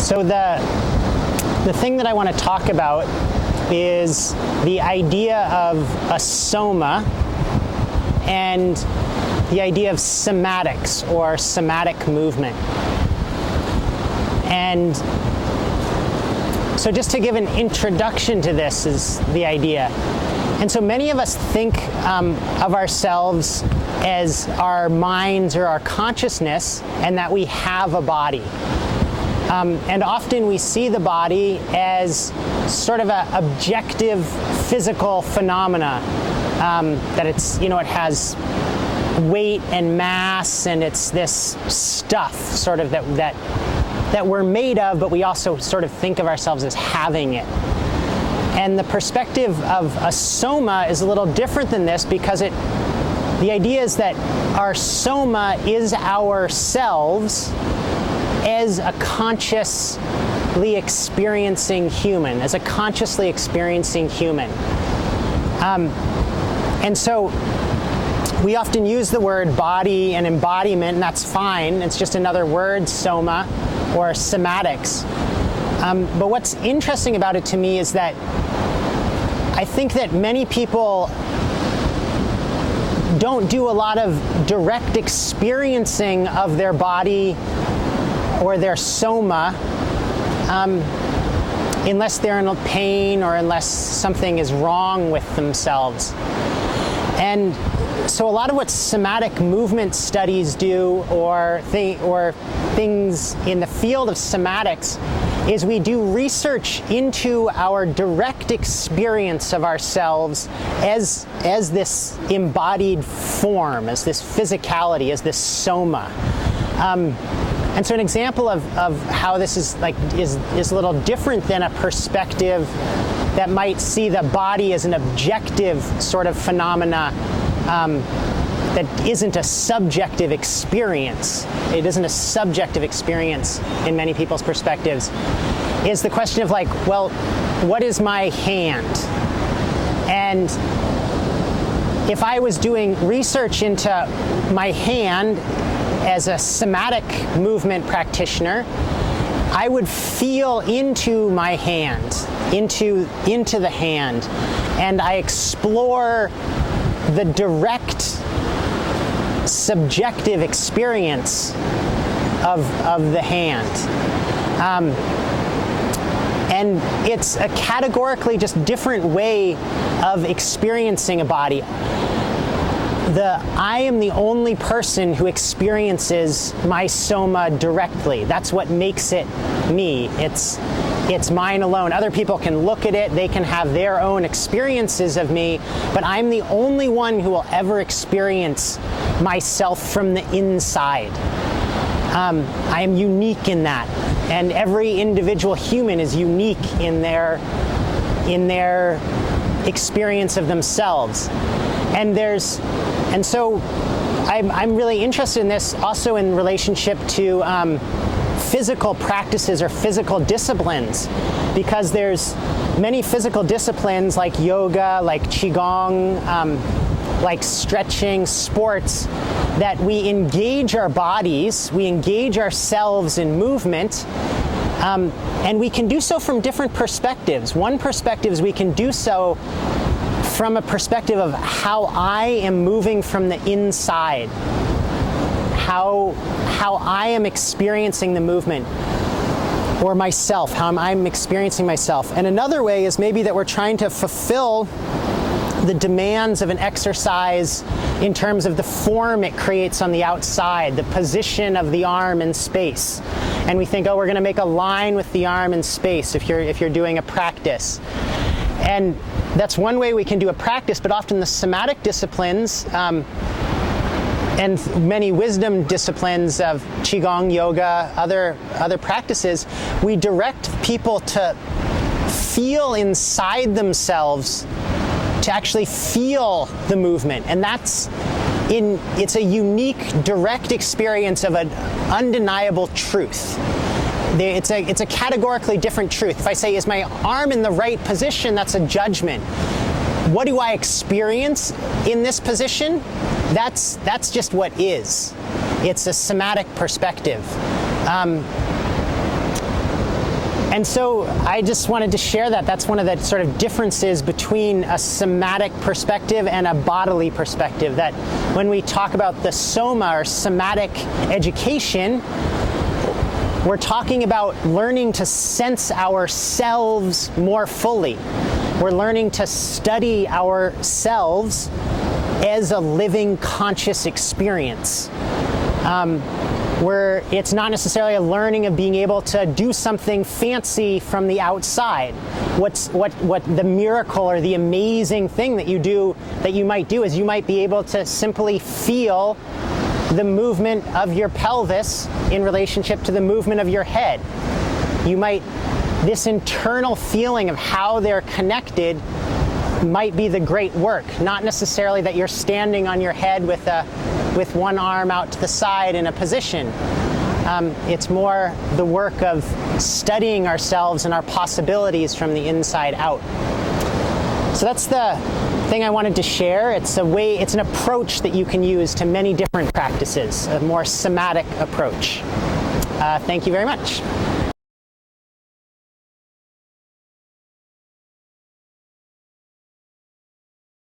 So the thing that I want to talk about is the idea of a soma and the idea of somatics or somatic movement. And so just to give an introduction to this is the idea. And so many of us think of ourselves as our minds or our consciousness, and that we have a body. And often we see the body as sort of an objective physical phenomena, that it's, it has weight and mass, and it's this stuff sort of that we're made of, but we also sort of think of ourselves as having it. And the perspective of a soma is a little different than this, because the idea is that our soma is ourselves as a consciously experiencing human, and so we often use the word body and embodiment, and that's fine. It's just another word, soma or somatics. But what's interesting about it to me is that I think that many people don't do a lot of direct experiencing of their body or their soma unless they're in pain or unless something is wrong with themselves. And so a lot of what somatic movement studies do, or things in the field of somatics, is we do research into our direct experience of ourselves as this embodied form, as this physicality, as this soma. And so an example of how this is a little different than a perspective that might see the body as an objective sort of phenomena that isn't a subjective experience. It isn't a subjective experience in many people's perspectives, is the question of well, what is my hand? And if I was doing research into my hand as a somatic movement practitioner, I would feel into my hand, into the hand, and I explore the direct subjective experience of the hand. And it's a categorically just different way of experiencing a body. I am the only person who experiences my soma directly. That's what makes it me. It's mine alone. Other people can look at it, they can have their own experiences of me, but I'm the only one who will ever experience myself from the inside. I am unique in that, and every individual human is unique in their experience of themselves. And so I'm really interested in this also in relationship to physical practices or physical disciplines, because there's many physical disciplines like yoga, like qigong, like stretching, sports, that we engage our bodies, we engage ourselves in movement, and we can do so from different perspectives. One perspective is we can do so from a perspective of how I am moving from the inside, how I am experiencing the movement, or myself, how I'm experiencing myself. And another way is maybe that we're trying to fulfill the demands of an exercise in terms of the form it creates on the outside, the position of the arm in space. And we think, we're going to make a line with the arm in space if you're doing a practice. And that's one way we can do a practice, but often the somatic disciplines and many wisdom disciplines of qigong, yoga, other practices, we direct people to feel inside themselves, to actually feel the movement. And it's a unique, direct experience of an undeniable truth. It's a categorically different truth. If I say, is my arm in the right position, that's a judgment. What do I experience in this position? That's just what is. It's a somatic perspective. And so I just wanted to share that. That's one of the sort of differences between a somatic perspective and a bodily perspective, that when we talk about the soma or somatic education, we're talking about learning to sense ourselves more fully. We're learning to study ourselves as a living conscious experience. Where it's not necessarily a learning of being able to do something fancy from the outside. What the miracle or the amazing thing that you might do is you might be able to simply feel the movement of your pelvis in relationship to the movement of your head. This internal feeling of how they're connected might be the great work, not necessarily that you're standing on your head with one arm out to the side in a position. It's more the work of studying ourselves and our possibilities from the inside out. So that's the thing I wanted to share. It's an approach that you can use to many different practices, a more somatic approach. Thank you very much.